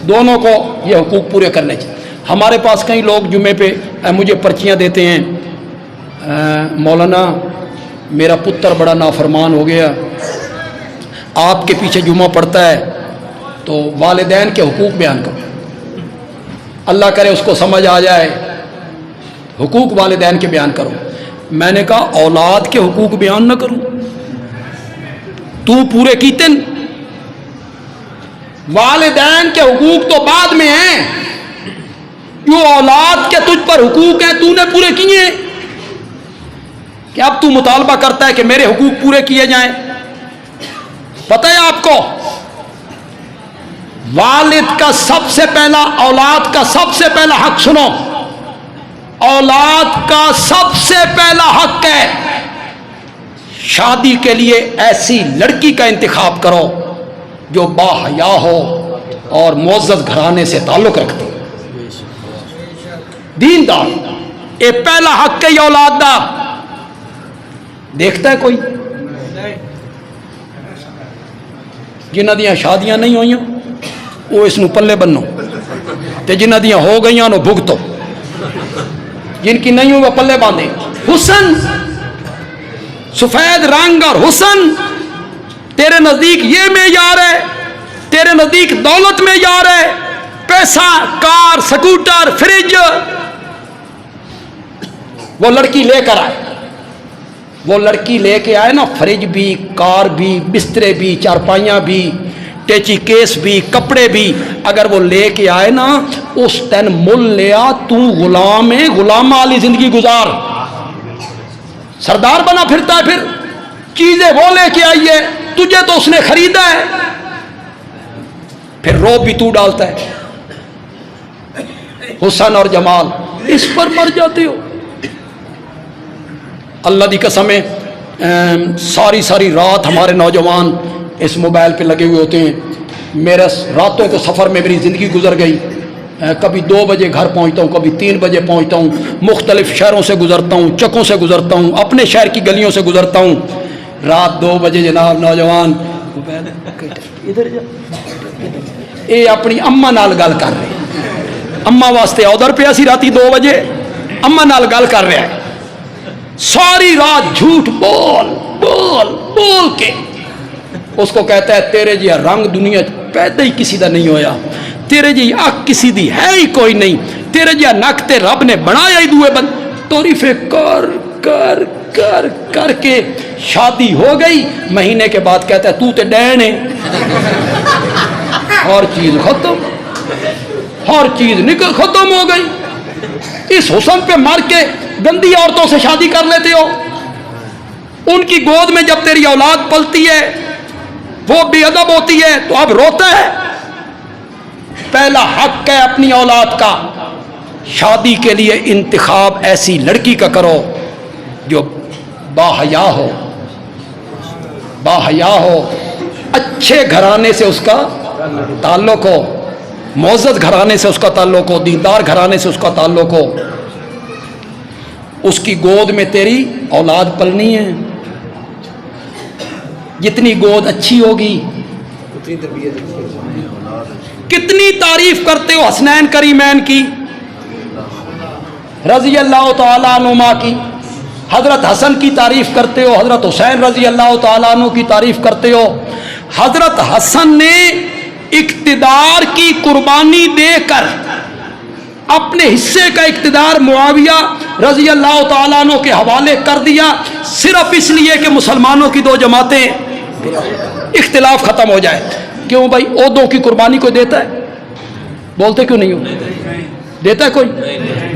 دونوں کو یہ حقوق پورے کرنے چاہیے۔ ہمارے پاس کئی لوگ جمعے پہ مجھے پرچیاں دیتے ہیں، مولانا میرا پتر بڑا نافرمان ہو گیا، آپ کے پیچھے جمعہ پڑتا ہے تو والدین کے حقوق بیان کرو، اللہ کرے اس کو سمجھ آ جائے، حقوق والدین کے بیان کرو۔ میں نے کہا اولاد کے حقوق بیان نہ کروں، تو پورے کیتے ن؟ والدین کے حقوق تو بعد میں ہیں، جو اولاد کے تجھ پر حقوق ہیں تو نے پورے کیے ہیں کہ اب تو مطالبہ کرتا ہے کہ میرے حقوق پورے کیے جائیں؟ پتہ ہے آپ کو والد کا سب سے پہلا، اولاد کا سب سے پہلا حق سنو، اولاد کا سب سے پہلا حق ہے شادی کے لیے ایسی لڑکی کا انتخاب کرو جو باحیا ہو اور معزز گھرانے سے تعلق رکھتی، دیندار، یہ پہلا حق ہے یہ اولاد دا۔ دیکھتا ہے کوئی جنہ دیاں شادیاں نہیں ہوئیں وہ اس نو پلے بنو، تے جنہ دیاں ہو گئیاں نو بھگتو، جن کی نہیں ہوئے پلے باندھے۔ حسن، سفید رنگ اور حسن تیرے نزدیک یہ معیار ہے، تیرے نزدیک دولت معیار ہے، پیسہ، کار، سکوٹر، فریج، وہ لڑکی لے کر آئے، وہ لڑکی لے کے آئے نا، فریج بھی، کار بھی، بسترے بھی، چارپائیاں بھی، ٹیچی کیس بھی، کپڑے بھی، اگر وہ لے کے آئے نا اس دن مل لیا تو غلام ہے، غلام والی زندگی گزار، سردار بنا پھرتا ہے، پھر چیزیں وہ لے کے آئی ہے، تجھے تو اس نے خریدا ہے، پھر روب بھی تو ڈالتا ہے، حسن اور جمال، اس پر مر جاتے ہو۔ اللہ دی قسم ہے ساری ساری رات ہمارے نوجوان اس موبائل پہ لگے ہوئے ہوتے ہیں، میرا راتوں کو سفر میں میری زندگی گزر گئی، کبھی 2 بجے گھر پہنچتا ہوں، کبھی 3 بجے پہنچتا ہوں، مختلف شہروں سے گزرتا ہوں، چکوں سے گزرتا ہوں، اپنے شہر کی گلیوں سے گزرتا ہوں، رات 2 بجے جناب نوجوان ادھر جا، اے اپنی اما نال گل کر رہے، اما واسطے ادھر پہ اسی راتی 2 بجے اما نال گل کر رہا ہے، ساری رات جھوٹ بول بول بول کے اس کو کہتا ہے تیرے جی رنگ دنیا پیدا ہی کسی دا نہیں ہویا، تیرے جی اک کسی دی ہے ہی کوئی نہیں، تیرے جی نک تے رب نے بنایا ہی دوئے بند، تعریفیں کر کر کر کر کے شادی ہو گئی، مہینے کے بعد کہتا ہے تو تے ڈین ہے، اور چیز ختم، ہر چیز نکل ختم ہو گئی۔ اس حسن پہ مر کے گندی عورتوں سے شادی کر لیتے ہو، ان کی گود میں جب تیری اولاد پلتی ہے وہ بے ادب ہوتی ہے تو اب روتا ہے۔ پہلا حق ہے اپنی اولاد کا، شادی کے لیے انتخاب ایسی لڑکی کا کرو جو باحیا ہو، باحیا ہو، اچھے گھرانے سے اس کا تعلق ہو، معزز گھرانے سے اس کا تعلق ہو، دیندار گھرانے سے اس کا تعلق ہو، اس کی گود میں تیری اولاد پلنی ہے، جتنی گود اچھی ہوگی کتنی تعریف کرتے ہو حسنین کریمین کی، رضی اللہ تعالیٰ عنہما کی، حضرت حسن کی تعریف کرتے ہو، حضرت حسین رضی اللہ تعالیٰ عنہ کی تعریف کرتے ہو۔ حضرت حسن نے اقتدار کی قربانی دے کر اپنے حصے کا اقتدار معاویہ رضی اللہ تعالیٰ عنہ کے حوالے کر دیا، صرف اس لیے کہ مسلمانوں کی 2 جماعتیں اختلاف ختم ہو جائے۔ کیوں بھائی عہدوں کی قربانی کوئی دیتا ہے؟ بولتے کیوں نہیں ہو؟ دیتا ہے کوئی؟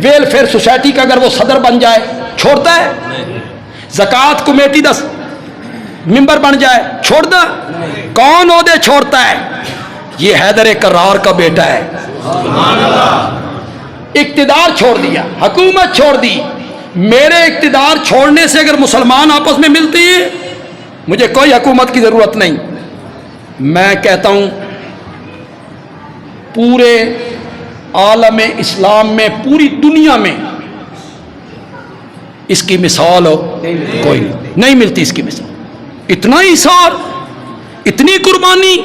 ویلفیئر سوسائٹی کا اگر وہ صدر بن جائے چھوڑتا ہے؟ زکوٰۃ کمیٹی دا ممبر بن جائے چھوڑ دا؟ کون عہدے چھوڑتا ہے؟ یہ حیدر کرار کا بیٹا ہے، اقتدار چھوڑ دیا، حکومت چھوڑ دی۔ میرے اقتدار چھوڑنے سے اگر مسلمان آپس میں ملتی ہیں مجھے کوئی حکومت کی ضرورت نہیں۔ میں کہتا ہوں پورے عالم اسلام میں، پوری دنیا میں اس کی مثال ہو کوئی نہیں ملتی، اس کی مثال، اتنا اثار، اتنی قربانی۔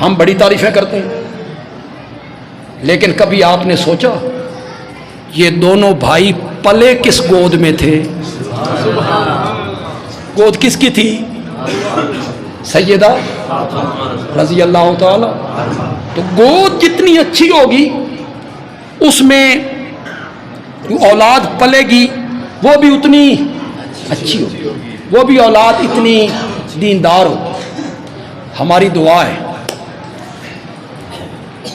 ہم بڑی تعریفیں کرتے ہیں، لیکن کبھی آپ نے سوچا یہ دونوں بھائی پلے کس گود میں تھے؟ گود کس کی تھی؟ سیدہ رضی اللہ تعالی۔ تو گود جتنی اچھی ہوگی اس میں جو اولاد پلے گی وہ بھی اتنی اچھی ہوگی۔ وہ بھی اولاد اتنی دیندار ہو. ہماری دعا ہے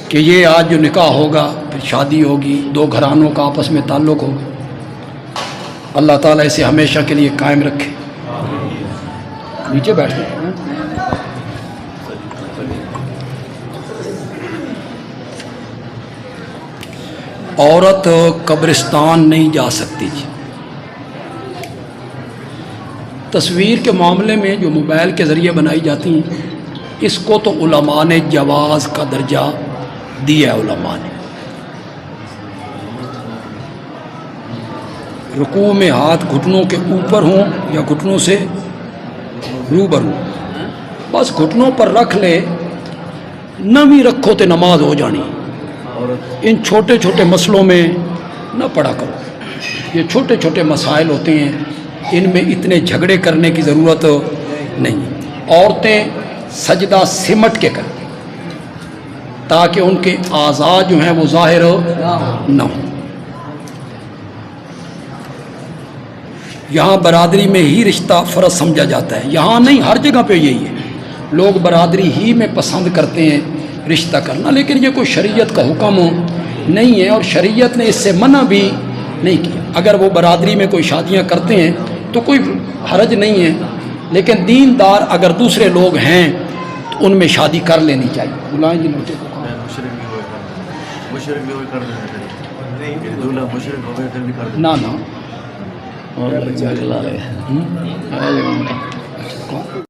کہ یہ آج جو نکاح ہوگا پھر شادی ہوگی، دو گھرانوں کا آپس میں تعلق ہوگا، اللہ تعالیٰ اسے ہمیشہ کے لیے قائم رکھے. نیچے بیٹھتے ہیں. عورت قبرستان نہیں جا سکتی جی. تصویر کے معاملے میں جو موبائل کے ذریعے بنائی جاتی ہیں، اس کو تو علماء نے جواز کا درجہ دیا ہے. علماء نے رکوع میں ہاتھ گھٹنوں کے اوپر ہوں یا گھٹنوں سے روبرو، بس گھٹنوں پر رکھ لے، نہ بھی رکھو تو نماز ہو جانی. ان چھوٹے چھوٹے مسئلوں میں نہ پڑا کرو. یہ چھوٹے چھوٹے مسائل ہوتے ہیں، ان میں اتنے جھگڑے کرنے کی ضرورت نہیں. عورتیں سجدہ سمٹ کے کریں تاکہ ان کے اعضاء جو ہیں وہ ظاہر نہ ہوں. یہاں برادری میں ہی رشتہ فرض سمجھا جاتا ہے، یہاں نہیں، ہر جگہ پہ یہی ہے. لوگ برادری ہی میں پسند کرتے ہیں رشتہ کرنا، لیکن یہ کوئی شریعت کا حکم نہیں ہے اور شریعت نے اس سے منع بھی نہیں کیا. اگر وہ برادری میں کوئی شادیاں کرتے ہیں تو کوئی حرج نہیں ہے، لیکن دیندار اگر دوسرے لوگ ہیں تو ان میں شادی کر لینی چاہیے. بلائیں جی لڑکے کو. نہ نہ